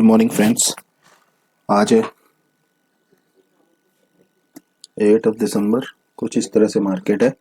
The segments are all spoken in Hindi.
Morning friends. आज है 8 दिसंबर। कुछ इस तरह से मार्केट है।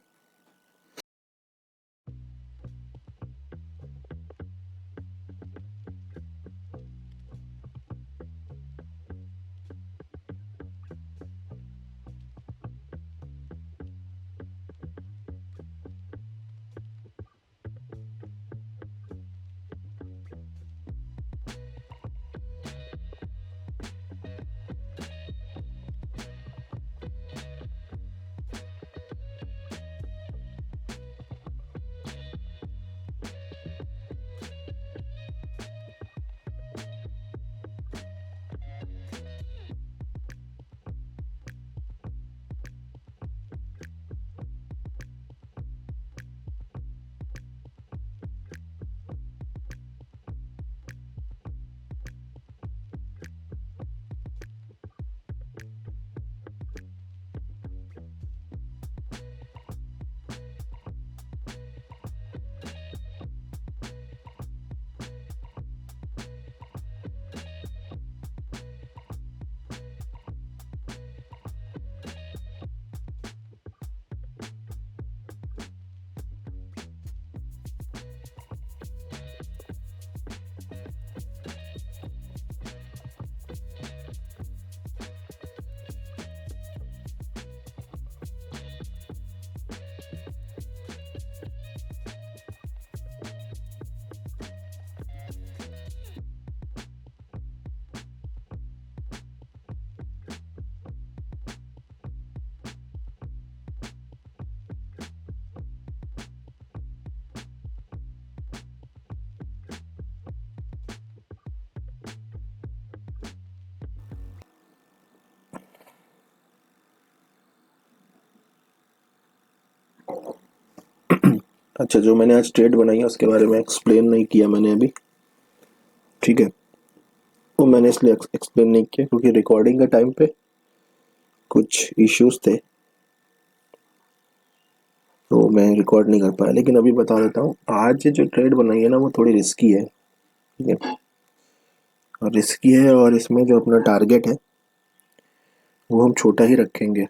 अच्छा, जो मैंने आज ट्रेड बनाई है उसके बारे में एक्सप्लेन नहीं किया मैंने अभी। ठीक है, वो मैंने इसलिए एक्सप्लेन नहीं किया क्योंकि रिकॉर्डिंग के टाइम पे कुछ इश्यूज थे, तो मैं रिकॉर्ड नहीं कर पाया। लेकिन अभी बता देता हूँ, आज जो ट्रेड बनाई है ना वो थोड़ी रिस्की है। ठीक है, और रिस्की है, और इसमें जो अपना टारगेट है वो हम छोटा ही रखेंगे,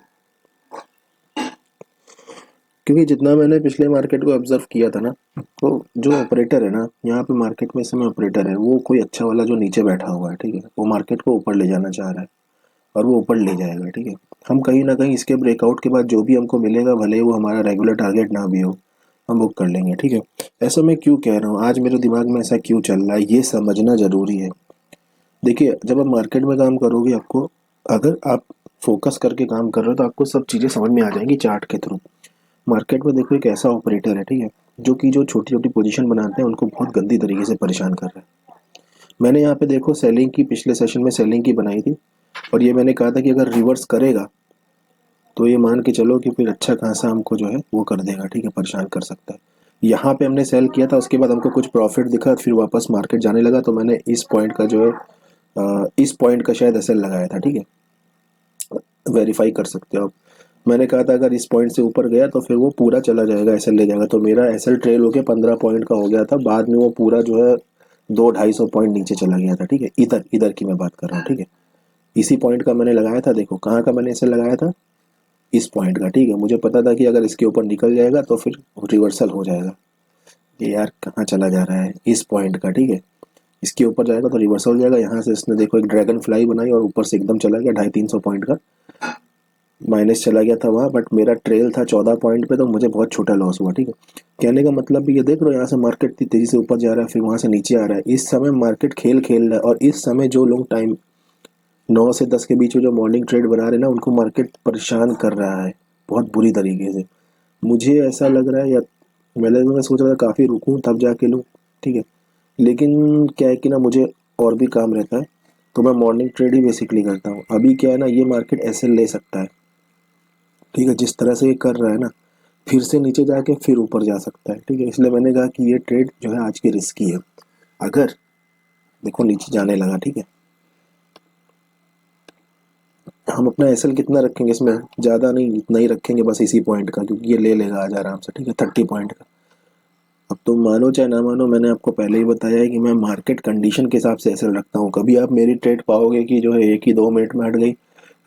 क्योंकि जितना मैंने पिछले मार्केट को ऑब्जर्व किया था ना, तो जो ऑपरेटर है ना यहाँ पे मार्केट में, इस समय ऑपरेटर है वो कोई अच्छा वाला जो नीचे बैठा हुआ है। ठीक है, वो मार्केट को ऊपर ले जाना चाह रहा है और वो ऊपर ले जाएगा। ठीक है, हम कहीं ना कहीं इसके ब्रेकआउट के बाद जो भी हमको मिलेगा, भले ही वो हमारा रेगुलर टारगेट ना भी हो, हम बुक कर लेंगे। ठीक है, ऐसा मैं क्यों कह रहा हूँ, आज मेरे दिमाग में ऐसा क्यों चल रहा है, ये समझना जरूरी है। देखिए, जब आप मार्केट में काम करोगे, आपको, अगर आप फोकस करके काम कर रहे हो तो आपको सब चीज़ें समझ में आ जाएंगी चार्ट के थ्रू। मार्केट में देखो एक ऐसा ऑपरेटर है, ठीक है, जो कि जो छोटी छोटी पोजीशन बनाते हैं उनको बहुत गंदी तरीके से परेशान कर रहा है। मैंने यहाँ पे देखो सेलिंग की, पिछले सेशन में सेलिंग की बनाई थी, और ये मैंने कहा था कि अगर रिवर्स करेगा तो ये मान के चलो कि फिर अच्छा खासा हमको जो है वो कर देगा। ठीक है, परेशान कर सकता है। यहाँ पे हमने सेल किया था, उसके बाद हमको कुछ प्रॉफिट दिखा, फिर वापस मार्केट जाने लगा, तो मैंने इस पॉइंट का जो है इस पॉइंट का शायद एसएल लगाया था। ठीक है, वेरीफाई कर सकते हो आप। मैंने कहा था अगर इस पॉइंट से ऊपर गया तो फिर वो पूरा चला जाएगा, एसएल ले जाएगा। तो मेरा एसएल ट्रेल होके 15 पॉइंट का हो गया था। बाद में वो पूरा जो है 200-250 पॉइंट नीचे चला गया था। ठीक है, इधर इधर की मैं बात कर रहा हूँ। ठीक है, इसी पॉइंट का मैंने लगाया था। देखो कहाँ का मैंने एसएल लगाया था, इस पॉइंट का। ठीक है, मुझे पता था कि अगर इसके ऊपर निकल जाएगा तो फिर रिवर्सल हो जाएगा। ये यार कहाँ चला जा रहा है, इस पॉइंट का। ठीक है, इसके ऊपर जाएगा तो रिवर्सल हो जाएगा। यहाँ से इसने देखो एक ड्रैगन फ्लाई बनाई और ऊपर से एकदम चला गया 250-300 पॉइंट का, माइनस चला गया था वहाँ। बट मेरा ट्रेल था 14 पॉइंट पे, तो मुझे बहुत छोटा लॉस हुआ। ठीक है, कहने का मतलब भी ये देख लो, यहाँ से मार्केट इतनी तेजी से ऊपर जा रहा है, फिर वहाँ से नीचे आ रहा है। इस समय मार्केट खेल खेल रहा है, और इस समय जो लोग टाइम 9 से 10 के बीच में जो मॉर्निंग ट्रेड बना रहे हैं ना, उनको मार्केट परेशान कर रहा है बहुत बुरी तरीके से। मुझे ऐसा लग रहा है, या मैं सोच रहा था काफ़ी रुकूं तब जाके लूँ। ठीक है, लेकिन क्या है कि ना मुझे और भी काम रहता है, तो मैं मॉर्निंग ट्रेड ही बेसिकली करता हूँ। अभी क्या है ना, ये मार्केट ऐसे ले सकता है। ठीक है, जिस तरह से ये कर रहा है ना, फिर से नीचे जाके फिर ऊपर जा सकता है। ठीक है, इसलिए मैंने कहा कि ये ट्रेड जो है आज की रिस्की है। अगर देखो नीचे जाने लगा, ठीक है, हम अपना एसएल कितना रखेंगे इसमें, ज़्यादा नहीं, इतना ही रखेंगे बस, इसी पॉइंट का, क्योंकि ये ले लेगा आज आराम से। ठीक है, 30 पॉइंट का। अब तुम मानो चाहे ना मानो, मैंने आपको पहले ही बताया है कि मैं मार्केट कंडीशन के हिसाब से एसएल रखता हूँ। कभी आप मेरी ट्रेड पाओगे कि जो है 1 ही 2 मिनट में हट गई,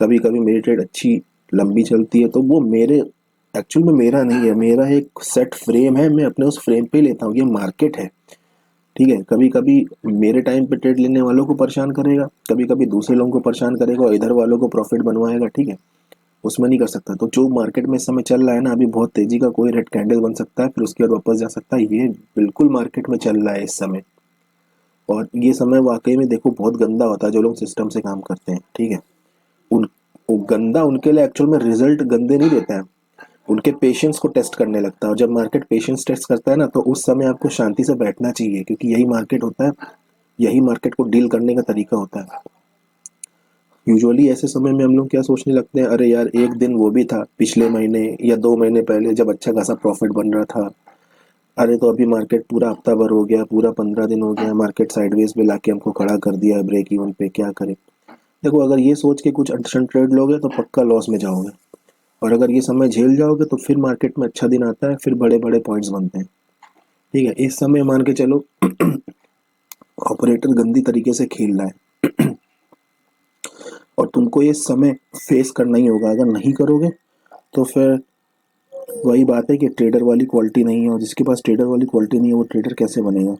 कभी कभी मेरी ट्रेड अच्छी लंबी चलती है, तो वो मेरे एक्चुअल में मेरा नहीं है, मेरा एक सेट फ्रेम है, मैं अपने उस फ्रेम पे लेता हूँ, ये मार्केट है। ठीक है, कभी कभी मेरे टाइम पे ट्रेड लेने वालों को परेशान करेगा, कभी कभी दूसरे लोगों को परेशान करेगा और इधर वालों को प्रॉफिट बनवाएगा। ठीक है, उसमें नहीं कर सकता। तो जो मार्केट में इस समय चल रहा है ना, अभी बहुत तेजी का कोई रेड कैंडल बन सकता है, फिर उसके बाद वापस जा सकता है, ये बिल्कुल मार्केट में चल रहा है इस समय। और ये समय वाकई में देखो बहुत गंदा होता है जो लोग सिस्टम से काम करते हैं। ठीक है, उन वो गंदा उनके लिए एक्चुअल में रिजल्ट गंदे नहीं देता है, उनके पेशेंस को टेस्ट करने लगता है। और जब मार्केट पेशेंस टेस्ट करता है ना, तो उस समय आपको शांति से बैठना चाहिए, क्योंकि यही मार्केट होता है, यही मार्केट को डील करने का तरीका होता है। यूजुअली ऐसे समय में हम लोग क्या सोचने लगते हैं, अरे यार एक दिन वो भी था पिछले महीने या 2 महीने पहले जब अच्छा खासा प्रॉफिट बन रहा था, अरे तो अभी मार्केट पूरा हफ्ता भर हो गया, पूरा 15 दिन हो गया, मार्केट साइडवेज पे लाके हमको खड़ा कर दिया है ब्रेक इवन पे, क्या करें। देखो, अगर ये सोच के कुछ अड़चन ट्रेड लोगे तो पक्का लॉस में जाओगे, और अगर ये समय झेल जाओगे तो फिर मार्केट में अच्छा दिन आता है, फिर बड़े बड़े पॉइंट्स बनते हैं। ठीक है, इस समय मान के चलो ऑपरेटर गंदी तरीके से खेल रहा है और तुमको ये समय फेस करना ही होगा। अगर नहीं करोगे तो फिर वही बात है कि ट्रेडर वाली क्वालिटी नहीं है, और जिसके पास ट्रेडर वाली क्वालिटी नहीं है वो ट्रेडर कैसे बनेगा।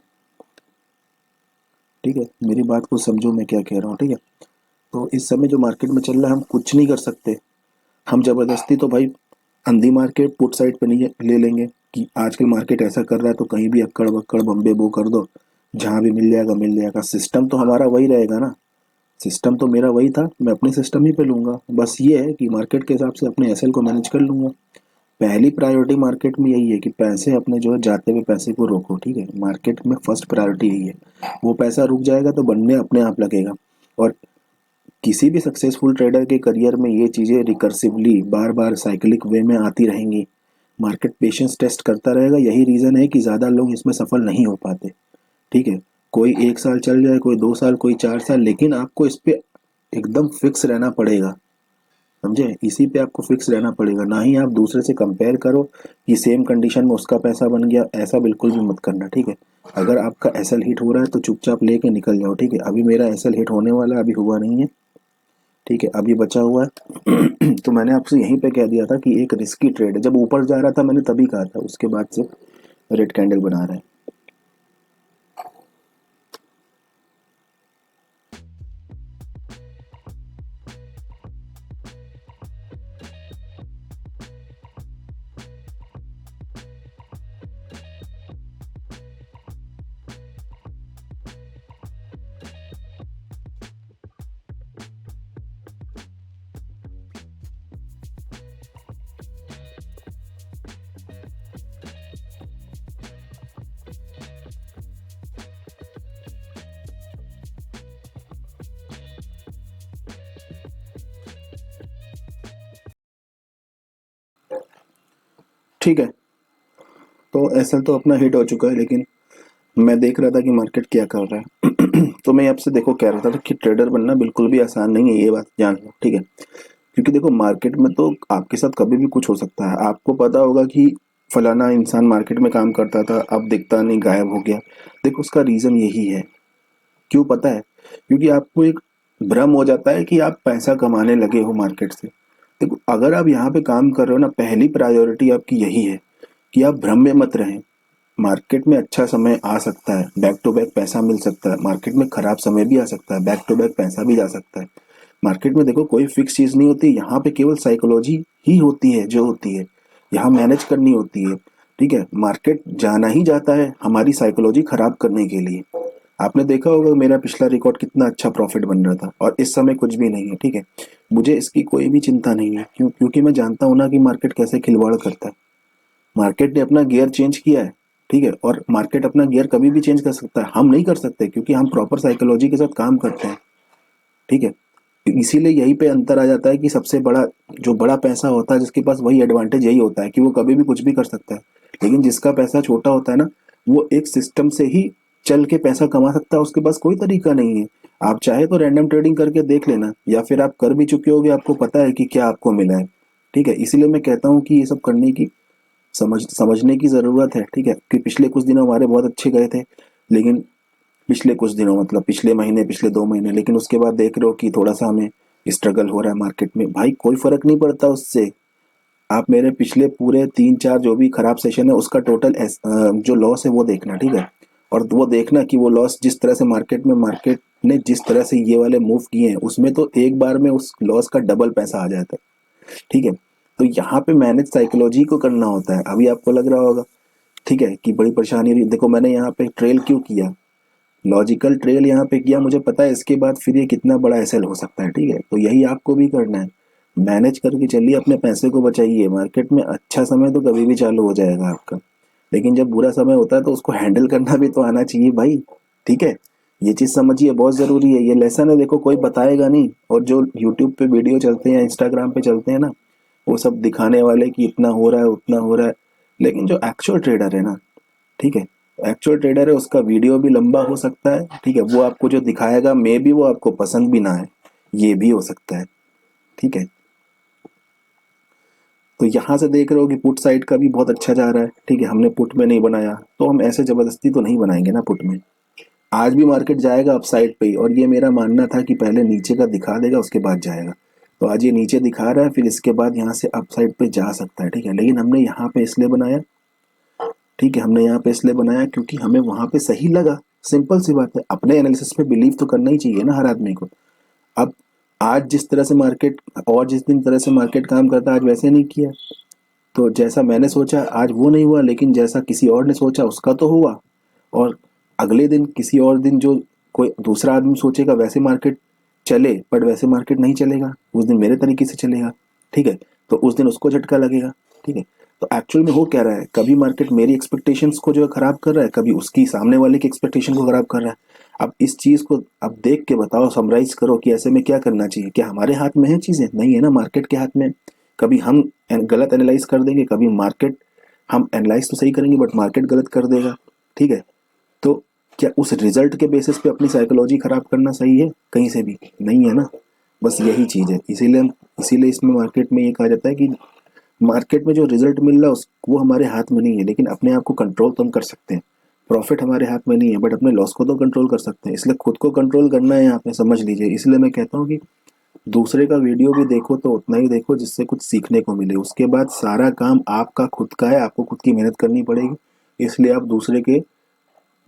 ठीक है, मेरी बात को समझो मैं क्या कह रहा हूँ। ठीक है, तो इस समय जो मार्केट में चल रहा है हम कुछ नहीं कर सकते। हम जबरदस्ती तो भाई अंधी मार्केट पुट साइड पे नहीं ले लेंगे कि आजकल मार्केट ऐसा कर रहा है तो कहीं भी अक्कड़ बक्कड़ बम्बे बो कर दो, जहाँ भी मिल जाएगा मिल जाएगा। सिस्टम तो हमारा वही रहेगा ना, सिस्टम तो मेरा वही था, मैं अपने सिस्टम ही पे लूंगा। बस ये है कि मार्केट के हिसाब से अपने एसएल को मैनेज कर लूंगा। पहली प्रायोरिटी मार्केट में यही है कि पैसे अपने जो है जाते हुए पैसे को रोको। ठीक है, मार्केट में फर्स्ट प्रायोरिटी यही है। वो पैसा रुक जाएगा तो बनने अपने आप लगेगा। और किसी भी सक्सेसफुल ट्रेडर के करियर में ये चीज़ें रिकर्सिवली बार बार साइक्लिक वे में आती रहेंगी। मार्केट पेशेंस टेस्ट करता रहेगा, यही रीज़न है कि ज़्यादा लोग इसमें सफल नहीं हो पाते। ठीक है, कोई 1 साल चल जाए, कोई 2 साल, कोई 4 साल, लेकिन आपको इस पे एकदम फिक्स रहना पड़ेगा। समझे, इसी पे आपको फिक्स रहना पड़ेगा, ना ही आप दूसरे से कंपेयर करो कि सेम कंडीशन में उसका पैसा बन गया, ऐसा बिल्कुल भी मत करना। ठीक है, अगर आपका एसएल हिट हो रहा है तो चुपचाप लेके निकल जाओ। ठीक है, अभी मेरा एसएल हिट होने वाला है, अभी हुआ नहीं है। ठीक है, अभी बचा हुआ है तो मैंने आपसे यहीं पे कह दिया था कि एक रिस्की ट्रेड है, जब ऊपर जा रहा था मैंने तभी कहा था, उसके बाद से रेड कैंडल बना रहा है। ठीक है, तो एसएल तो अपना हिट हो चुका है, लेकिन मैं देख रहा था कि मार्केट क्या कर रहा है तो मैं आपसे देखो कह रहा था कि ट्रेडर बनना बिल्कुल भी आसान नहीं है, ये बात जान लो। ठीक है, क्योंकि देखो मार्केट में तो आपके साथ कभी भी कुछ हो सकता है। आपको पता होगा कि फलाना इंसान मार्केट में काम करता था, अब दिखता नहीं, गायब हो गया। देखो उसका रीजन यही है, क्यों पता है? क्योंकि आपको एक भ्रम हो जाता है कि आप पैसा कमाने लगे हो मार्केट से। देखो अगर आप यहाँ पे काम कर रहे हो ना, पहली प्रायोरिटी आपकी यही है कि आप भ्रम में मत रहें। मार्केट में अच्छा समय आ सकता है, बैक टू बैक पैसा मिल सकता है, मार्केट में खराब समय भी आ सकता है, बैक टू बैक पैसा भी जा सकता है। मार्केट में देखो कोई फिक्स चीज नहीं होती, यहाँ पे केवल साइकोलॉजी ही होती है जो होती है, यहाँ मैनेज करनी होती है। ठीक है, मार्केट जाना ही जाता है हमारी साइकोलॉजी खराब करने के लिए। आपने देखा होगा मेरा पिछला रिकॉर्ड कितना अच्छा प्रॉफिट बन रहा था, और इस समय कुछ भी नहीं है। ठीक है, मुझे इसकी कोई भी चिंता नहीं है, क्योंकि मैं जानता हूँ ना कि मार्केट कैसे खिलवाड़ करता है। मार्केट ने अपना गियर चेंज किया है। ठीक है, और मार्केट अपना गियर कभी भी चेंज कर सकता है, हम नहीं कर सकते, क्योंकि हम प्रॉपर साइकोलॉजी के साथ काम करते हैं। ठीक है, इसीलिए यहीं पे अंतर आ जाता है कि सबसे बड़ा जो बड़ा पैसा होता है जिसके पास, वही एडवांटेज यही होता है कि वो कभी भी कुछ भी कर सकता है। लेकिन जिसका पैसा छोटा होता है ना, वो एक सिस्टम से ही चल के पैसा कमा सकता है, उसके पास कोई तरीका नहीं है। आप चाहे तो रैंडम ट्रेडिंग करके देख लेना, या फिर आप कर भी चुके होगे, आपको पता है कि क्या आपको मिला है। ठीक है, इसीलिए मैं कहता हूँ कि ये सब करने की समझने की ज़रूरत है, ठीक है, कि पिछले कुछ दिनों हमारे बहुत अच्छे गए थे, लेकिन पिछले कुछ दिनों मतलब पिछले महीने, पिछले 2 महीने, लेकिन उसके बाद देख रहे हो कि थोड़ा-सा हमें स्ट्रगल हो रहा है मार्केट में। भाई कोई फ़र्क नहीं पड़ता उससे। आप मेरे पिछले पूरे 3-4 जो भी खराब सेशन है उसका टोटल जो लॉस है वो देखना, ठीक है? और वो देखना कि वो लॉस जिस तरह से मार्केट ने जिस तरह से ये वाले मूव किए हैं, उसमें तो एक बार में उस लॉस का डबल पैसा आ जाता है, ठीक है? तो यहाँ पे मैनेज साइकोलॉजी को करना होता है। अभी आपको लग रहा होगा, ठीक है, कि बड़ी परेशानी रही। देखो मैंने यहाँ पे ट्रेल क्यों किया? लॉजिकल ट्रेल यहाँ पे किया, मुझे पता है इसके बाद फिर ये कितना बड़ा एसएल हो सकता है, ठीक है? तो यही आपको भी करना है। मैनेज करके चलिए, अपने पैसे को बचाइए। मार्केट में अच्छा समय तो कभी भी चालू हो जाएगा आपका, लेकिन जब बुरा समय होता है तो उसको हैंडल करना भी तो आना चाहिए भाई, ठीक है? ये चीज़ समझिए, बहुत ज़रूरी है। ये लेसन है, देखो कोई बताएगा नहीं। और जो यूट्यूब पे वीडियो चलते हैं, इंस्टाग्राम पे चलते हैं ना, वो सब दिखाने वाले कि इतना हो रहा है, उतना हो रहा है, लेकिन जो एक्चुअल ट्रेडर है ना, ठीक है, एक्चुअल ट्रेडर है, उसका वीडियो भी लंबा हो सकता है, ठीक है, वो आपको जो दिखाएगा मे बी वो आपको पसंद भी ना आए, ये भी हो सकता है, ठीक है? तो यहाँ से देख रहे हो कि पुट साइड का भी बहुत अच्छा जा रहा है, ठीक है, हमने पुट में नहीं बनाया तो हम ऐसे जबरदस्ती तो नहीं बनाएंगे ना पुट में। आज भी मार्केट जाएगा अप साइड पे ही, और ये मेरा मानना था कि पहले नीचे का दिखा देगा उसके बाद जाएगा। तो आज ये नीचे दिखा रहा है, फिर इसके बाद यहाँ से अप साइड पे जा सकता है, ठीक है, लेकिन हमने यहाँ पे इसलिए बनाया, ठीक है, हमने यहाँ पे इसलिए बनाया क्योंकि हमें वहां पे सही लगा। सिंपल सी बात है, अपने एनालिसिस पे बिलीव तो करना ही चाहिए ना हर आदमी को। अब आज जिस तरह से मार्केट, और जिस दिन तरह से मार्केट काम करता है, आज वैसे नहीं किया, तो जैसा मैंने सोचा आज वो नहीं हुआ, लेकिन जैसा किसी और ने सोचा उसका तो हुआ। और अगले दिन किसी और दिन जो कोई दूसरा आदमी सोचेगा वैसे मार्केट चले, बट वैसे मार्केट नहीं चलेगा, उस दिन मेरे तरीके से चलेगा, ठीक है, तो उस दिन उसको झटका लगेगा, ठीक है। तो एक्चुअल में हो क्या रहा है, कभी मार्केट मेरी एक्सपेक्टेशंस को जो है खराब कर रहा है, कभी उसकी सामने वाले की एक्सपेक्टेशन को खराब कर रहा है। अब इस चीज को अब देख के बताओ, समराइज करो कि ऐसे में क्या करना चाहिए। क्या हमारे हाथ में है चीजें? नहीं है ना, मार्केट के हाथ में। कभी हम गलत एनालाइज कर देंगे, कभी मार्केट, हम एनालाइज तो सही करेंगे बट मार्केट गलत कर देगा, ठीक है। तो क्या उस रिजल्ट के बेसिस पे अपनी साइकोलॉजी खराब करना सही है? कहीं से भी नहीं है ना। बस यही चीज है, इसीलिए इसमें मार्केट में ये कहा जाता है कि मार्केट में जो रिजल्ट मिल रहा है वो हमारे हाथ में नहीं है, लेकिन अपने आप को कंट्रोल तो हम कर सकते हैं। प्रॉफिट हमारे हाथ में नहीं है, बट अपने लॉस को तो कंट्रोल कर सकते हैं। इसलिए खुद को कंट्रोल करना है यहाँ पे, समझ लीजिए। इसलिए मैं कहता हूँ कि दूसरे का वीडियो भी देखो तो उतना ही देखो जिससे कुछ सीखने को मिले। उसके बाद सारा काम आपका खुद का है, आपको खुद की मेहनत करनी पड़ेगी। इसलिए आप दूसरे के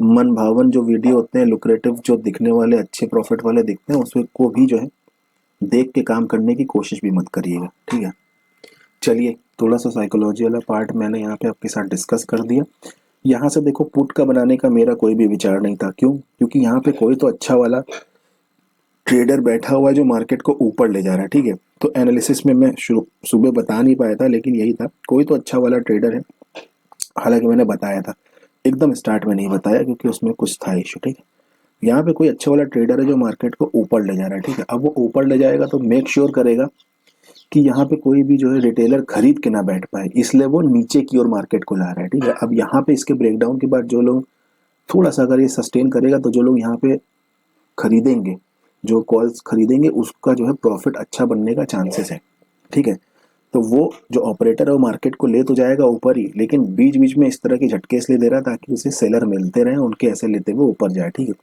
मन भावन जो वीडियो होते हैं, लुक्रेटिव जो दिखने वाले, अच्छे प्रॉफिट वाले दिखते हैं, उसको को भी जो है देख के काम करने की कोशिश भी मत करिएगा, ठीक है। चलिए, थोड़ा सा साइकोलॉजी वाला पार्ट मैंने यहाँ पे आपके साथ डिस्कस कर दिया। यहाँ से देखो, पुट का बनाने का मेरा कोई भी विचार नहीं था। क्यों? क्योंकि यहाँ पे कोई तो अच्छा वाला ट्रेडर बैठा हुआ है जो मार्केट को ऊपर ले जा रहा है, ठीक है। तो एनालिसिस में मैं सुबह बता नहीं पाया था, लेकिन यही था, कोई तो अच्छा वाला ट्रेडर है। हालांकि मैंने बताया था, एकदम स्टार्ट में नहीं बताया क्योंकि उसमें कुछ था इशू, ठीक है। यहाँ पे कोई अच्छा वाला ट्रेडर है जो मार्केट को ऊपर ले जा रहा है, ठीक है। अब वो ऊपर ले जाएगा तो मेक श्योर करेगा कि यहाँ पे कोई भी जो है रिटेलर खरीद के ना बैठ पाए, इसलिए वो नीचे की ओर मार्केट को ला रहा है, ठीक है। अब यहाँ पे इसके ब्रेकडाउन के बाद जो लोग, थोड़ा सा अगर ये सस्टेन करेगा तो जो लोग यहाँ पे खरीदेंगे, जो कॉल्स खरीदेंगे, उसका जो है प्रॉफिट अच्छा बनने का चांसेस है, ठीक है। तो वो जो ऑपरेटर है वो मार्केट को ले तो जाएगा ऊपर ही, लेकिन बीच बीच में इस तरह के झटके इसलिए दे रहा ताकि उसे सेलर मिलते रहे, उनके ऐसे लेते हुए ऊपर जाए, ठीक है।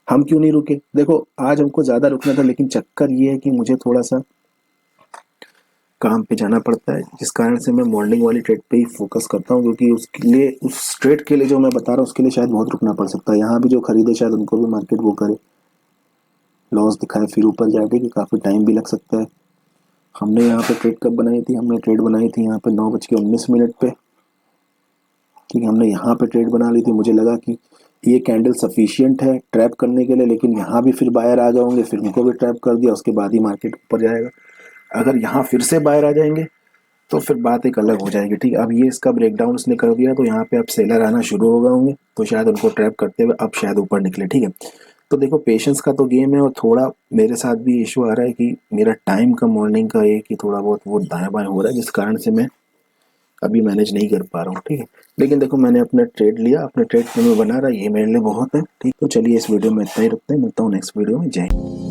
हम क्यों नहीं रुके? देखो आज हमको ज्यादा रुकना था, लेकिन चक्कर ये है कि मुझे थोड़ा सा काम पे जाना पड़ता है, जिस कारण से मैं मॉर्निंग वाली ट्रेड पे ही फोकस करता हूँ, क्योंकि उसके लिए, उस ट्रेड के लिए जो मैं बता रहा हूँ उसके लिए शायद बहुत रुकना पड़ सकता है। यहाँ भी जो खरीदे शायद उनको भी मार्केट वो करे, लॉस दिखाए फिर ऊपर जाए, ठीक है, काफ़ी टाइम भी लग सकता है। हमने यहाँ पे ट्रेड कब बनाई थी? हमने ट्रेड बनाई थी यहाँ पे 9:19 पे, ठीक है। हमने यहाँ पे ट्रेड बना ली थी, मुझे लगा कि ये कैंडल सफिशियंट है ट्रैप करने के लिए, लेकिन यहाँ भी फिर बायर आ जाओगे, फिर उनको भी ट्रैप कर दिया, उसके बाद ही मार्केट ऊपर जाएगा। अगर यहाँ फिर से बायर आ जाएंगे तो फिर बात एक अलग हो जाएगी, ठीक है। अब ये इसका ब्रेकडाउन उसने कर दिया, तो यहाँ पे अब सेलर आना शुरू हो गए होंगे, तो शायद उनको ट्रैप करते हुए अब शायद ऊपर निकले, ठीक है। तो देखो, पेशेंस का तो गेम है, और थोड़ा मेरे साथ भी इशू आ रहा है कि मेरा टाइम का, मॉर्निंग का एक कि थोड़ा बहुत वो दाएं बाएं हो रहा है, जिस कारण से मैं अभी मैनेज नहीं कर पा रहा हूँ, ठीक है। लेकिन देखो, मैंने अपना ट्रेड लिया, अपने ट्रेड में मैं बना रहा, ये मेरे लिए बहुत है, ठीक। तो चलिए, इस वीडियो में इतना ही रखते हैं, मिलता हूँ नेक्स्ट वीडियो में। जय हिंद।